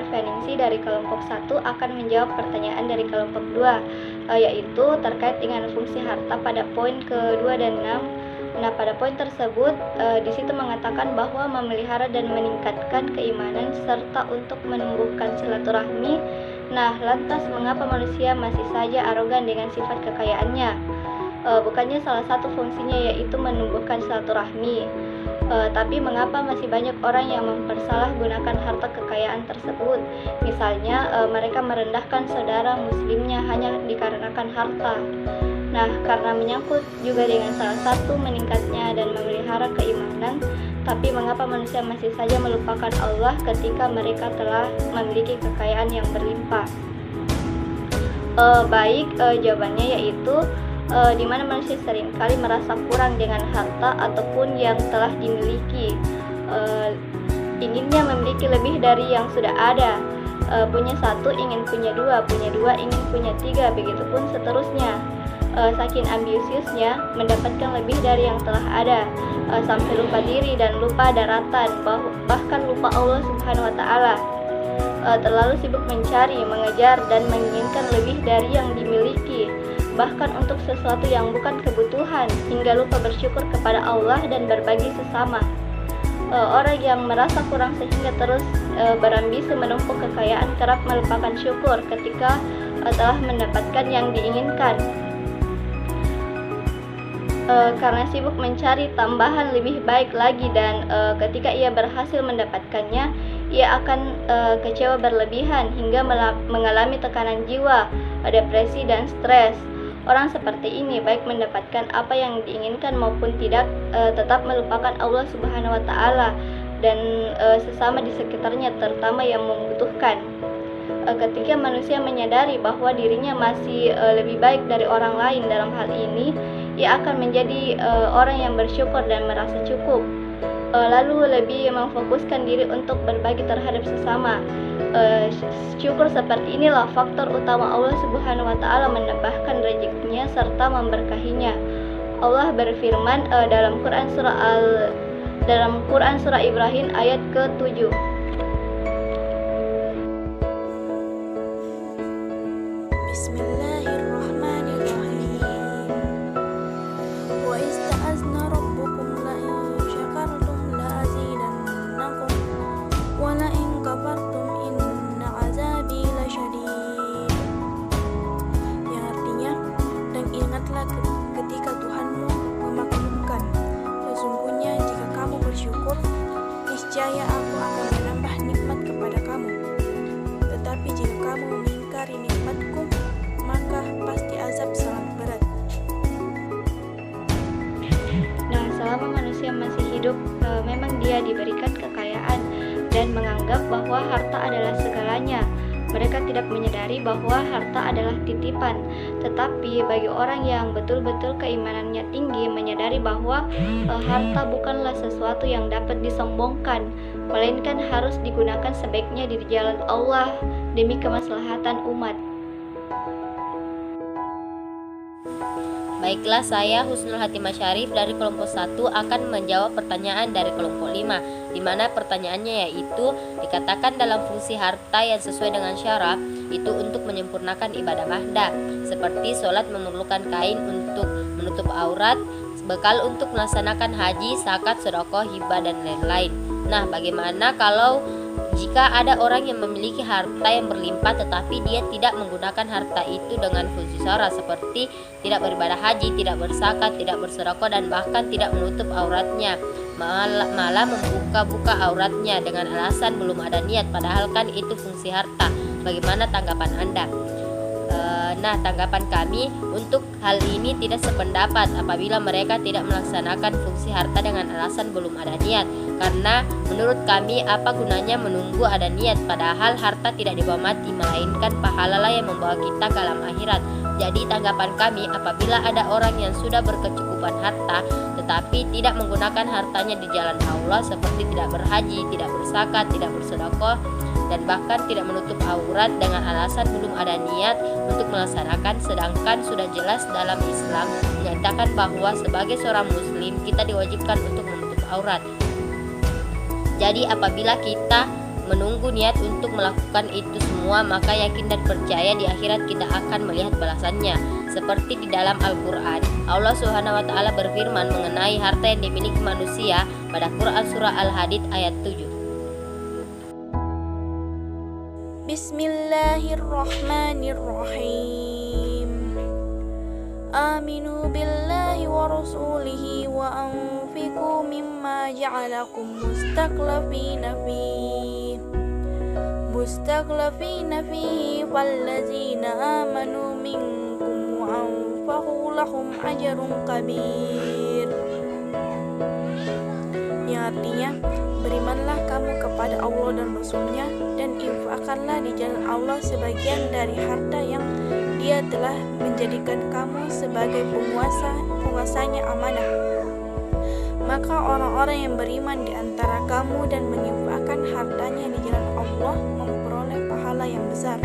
referensi dari kelompok 1 akan menjawab pertanyaan dari kelompok 2, yaitu terkait dengan fungsi harta pada poin ke-2 dan 6. Nah, pada poin tersebut di situ mengatakan bahwa memelihara dan meningkatkan keimanan serta untuk menumbuhkan silaturahmi. Nah, lantas mengapa manusia masih saja arogan dengan sifat kekayaannya? Bukannya salah satu fungsinya yaitu menumbuhkan silaturahmi, tapi mengapa masih banyak orang yang mempersalahgunakan harta kekayaan tersebut? Misalnya, mereka merendahkan saudara muslimnya hanya dikarenakan harta. Nah, karena menyangkut juga dengan salah satu meningkatnya dan memelihara keimanan, tapi mengapa manusia masih saja melupakan Allah ketika mereka telah memiliki kekayaan yang berlimpah? Jawabannya yaitu di mana manusia seringkali merasa kurang dengan harta ataupun yang telah dimiliki, inginnya memiliki lebih dari yang sudah ada. Punya satu ingin punya dua ingin punya tiga, begitupun seterusnya. Saking ambisiusnya mendapatkan lebih dari yang telah ada, sampai lupa diri dan lupa daratan, bahkan lupa Allah Subhanahu wa Ta'ala. Terlalu sibuk mencari, mengejar, dan menginginkan lebih dari yang dimiliki, bahkan untuk sesuatu yang bukan kebutuhan, hingga lupa bersyukur kepada Allah dan berbagi sesama. Orang yang merasa kurang sehingga terus berambisi menumpuk kekayaan kerap melupakan syukur ketika telah mendapatkan yang diinginkan. Karena sibuk mencari tambahan lebih baik lagi, dan ketika ia berhasil mendapatkannya, ia akan kecewa berlebihan hingga mengalami tekanan jiwa, depresi, dan stres. Orang seperti ini baik mendapatkan apa yang diinginkan maupun tidak, tetap melupakan Allah Subhanahu wa Ta'ala dan sesama di sekitarnya, terutama yang membutuhkan. Ketika manusia menyadari bahwa dirinya masih lebih baik dari orang lain dalam hal ini, ia akan menjadi orang yang bersyukur dan merasa cukup, lalu lebih memfokuskan diri untuk berbagi terhadap sesama. Syukur seperti inilah faktor utama Allah Subhanahu wa Ta'ala menambahkan rezekinya serta memberkahinya. Allah berfirman dalam Quran surah Ibrahim ayat ke-7. Bismillahirrahmanirrahim. Wa ista'azna rabbukum la in syakartum la azidannakum wa la in kafartum inna azabi lasyadid. Yang artinya, dan ingatlah ketika Tuhanmu memaklumkan, sesungguhnya jika kamu bersyukur, niscaya aku akan menambah nikmat kepada kamu. Tetapi jika kamu mengingkari nikmatku, maka pasti azab sangat berat. Nah, selama manusia masih hidup, memang dia diberikan kekayaan dan menganggap bahwa harta adalah segalanya. Mereka tidak menyadari bahwa harta adalah titipan. Tetapi bagi orang yang betul-betul keimanannya tinggi, menyadari bahwa harta bukanlah sesuatu yang dapat disombongkan, melainkan harus digunakan sebaiknya di jalan Allah demi kemaslahatan umat. Baiklah, saya Husnul Hatimah Syarif dari kelompok 1 akan menjawab pertanyaan dari kelompok 5, di mana pertanyaannya yaitu dikatakan dalam fungsi harta yang sesuai dengan syara itu untuk menyempurnakan ibadah mahdah, seperti sholat memerlukan kain untuk menutup aurat, bekal untuk melaksanakan haji, zakat, sedekah, hibah, dan lain-lain. Nah, bagaimana kalau jika ada orang yang memiliki harta yang berlimpah tetapi dia tidak menggunakan harta itu dengan fungsi syara, seperti tidak beribadah haji, tidak berzakat, tidak bersedekah, dan bahkan tidak menutup auratnya, malah membuka-buka auratnya dengan alasan belum ada niat, padahal kan itu fungsi harta. Bagaimana tanggapan Anda? Nah, tanggapan kami untuk hal ini tidak sependapat apabila mereka tidak melaksanakan fungsi harta dengan alasan belum ada niat, karena menurut kami apa gunanya menunggu ada niat, padahal harta tidak dibawa mati, melainkan pahalalah yang membawa kita ke alam akhirat. Jadi tanggapan kami, apabila ada orang yang sudah berkecukupan harta tetapi tidak menggunakan hartanya di jalan Allah, seperti tidak berhaji, tidak berzakat, tidak bersedekah, dan bahkan tidak menutup aurat dengan alasan belum ada niat untuk melaksanakan, sedangkan sudah jelas dalam Islam menyatakan bahwa sebagai seorang muslim kita diwajibkan untuk menutup aurat. Jadi apabila kita menunggu niat untuk melakukan itu semua, maka yakin dan percaya di akhirat kita akan melihat balasannya. Seperti di dalam Al-Quran, Allah Subhanahu wa Ta'ala berfirman mengenai harta yang dimiliki manusia pada Quran Surah Al-Hadid ayat 7. Bismillahirrahmanirrahim. Aminu billahi wa rasulihi wa anfiqu mimma ja'alakum mustakhlafina fihi wallazina amanu minkum wa anfaqu lahum ajrun kabir. Yang artinya, berimanlah kamu kepada Allah dan Rasul-Nya dan infakkanlah di jalan Allah sebagian dari harta yang Dia telah menjadikan kamu sebagai penguasanya amanah. Maka orang-orang yang beriman di antara kamu dan menginfakkan hartanya di jalan Allah memperoleh pahala yang besar.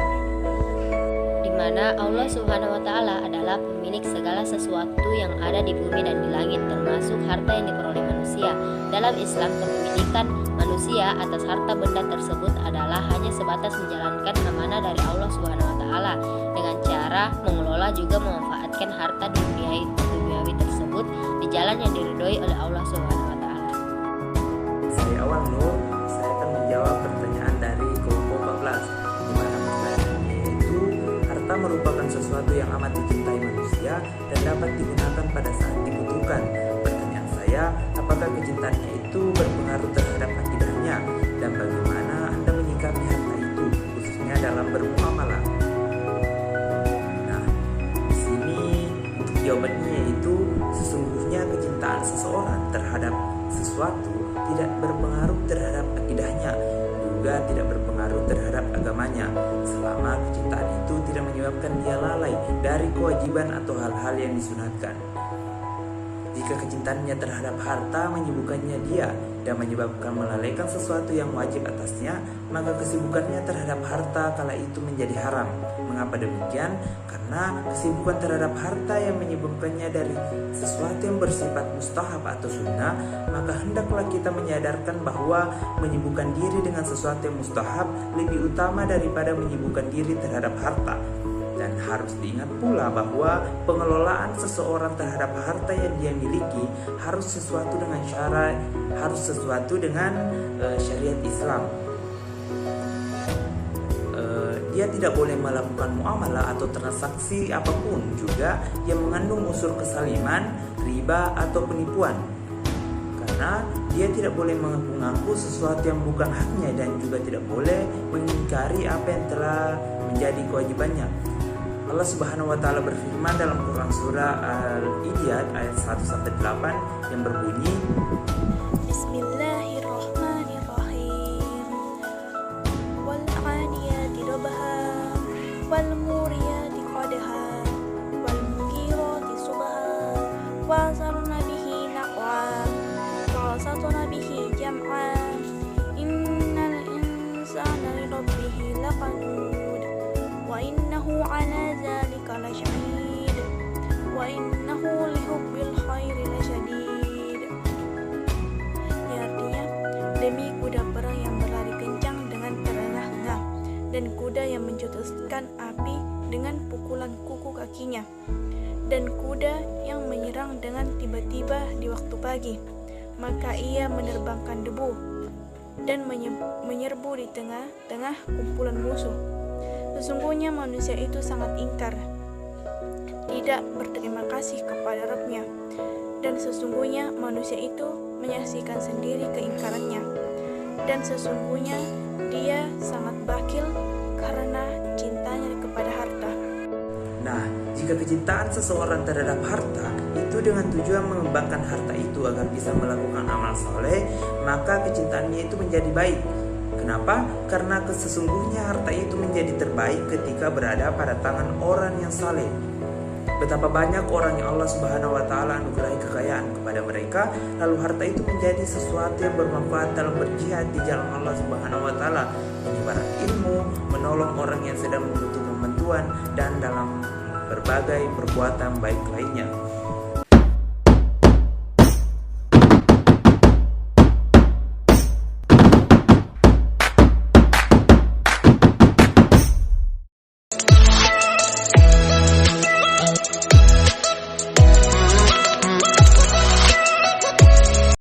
Di mana Allah Subhanahu wa Ta'ala adalah pemilik segala sesuatu yang ada di bumi dan di langit, termasuk harta yang diperoleh manusia. Dalam Islam, kepemilikan manusia atas harta benda tersebut adalah hanya sebatas menjalankan amanah dari Allah Subhanahu wa Ta'ala dengan cara mengelola juga memanfaatkan harta duniawi tersebut di jalan yang diridhoi oleh Allah Subhanahu wa Ta'ala. Saya Awal Nur, saya akan menjawab pertanyaan dari kelompok 14, di mana pertanyaannya yaitu harta merupakan sesuatu yang amat dicintai manusia dan dapat digunakan pada saat dibutuhkan. Pertanyaan saya, apakah kecintaannya itu berpengaruh terhadap akidahnya dan bagaimana Anda menyikapi harta itu, khususnya dalam bermuamalah? Nah, di sini untuk jawabannya yaitu sesungguhnya kecintaan seseorang terhadap sesuatu tidak berpengaruh terhadap akidahnya, juga tidak berpengaruh terhadap agamanya, selama kecintaan itu tidak menyebabkan dia lalai dari kewajiban atau hal-hal yang disunatkan. Jika kecintaannya terhadap harta menyibukkannya dia dan menyebabkan melalaikan sesuatu yang wajib atasnya, maka kesibukannya terhadap harta kala itu menjadi haram. Mengapa demikian? Karena kesibukan terhadap harta yang menyibukkannya dari sesuatu yang bersifat mustahab atau sunnah, maka hendaklah kita menyadarkan bahwa menyibukkan diri dengan sesuatu yang mustahab lebih utama daripada menyibukkan diri terhadap harta. Dan harus diingat pula bahwa pengelolaan seseorang terhadap harta yang dia miliki harus sesuatu dengan syariat Islam. Dia tidak boleh melakukan muamalah atau transaksi apapun juga yang mengandung unsur kesaliman, riba atau penipuan. Karena dia tidak boleh mengaku sesuatu yang bukan haknya dan juga tidak boleh mengingkari apa yang telah menjadi kewajibannya. Allah Subhanahu wa Ta'ala berfirman dalam Quran Surah Al-Idiyat ayat 1-8 yang berbunyi, Bismillahirrahmanirrahim. Wal 'adiyati dabha wal muriyati qadha wal mughirati subha wa sarna bihi naqwa wa satna bihi jam'a innal insana li rabbih laqanud wa innahu 'ala dzalika lasyahid wa innahu lihubbil khairi lasyadid. Artinya, demi kuda perang yang berlari kencang dengan terengah-engah dan kuda yang mencetuskan api dengan pukulan kuku kakinya dan kuda yang menyerang dengan tiba-tiba di waktu pagi, maka ia menerbangkan debu dan menyerbu di tengah-tengah kumpulan musuh. Sesungguhnya manusia itu sangat ingkar, tidak berterima kasih kepada Rabb-Nya, dan sesungguhnya manusia itu menyaksikan sendiri keingkarannya, dan sesungguhnya dia sangat bakil karena cintanya kepada harta. Nah, jika kecintaan seseorang terhadap harta itu dengan tujuan mengembangkan harta itu agar bisa melakukan amal soleh, maka kecintaannya itu menjadi baik. Kenapa? Karena sesungguhnya harta itu menjadi terbaik ketika berada pada tangan orang yang saleh. Betapa banyak orang yang Allah Subhanahu wa Ta'ala anugerahi kekayaan kepada mereka, lalu harta itu menjadi sesuatu yang bermanfaat dalam berjihad di jalan Allah Subhanahu wa Ta'ala, menyebarkan ilmu, menolong orang yang sedang membutuhkan bantuan, dan dalam berbagai perbuatan baik lainnya.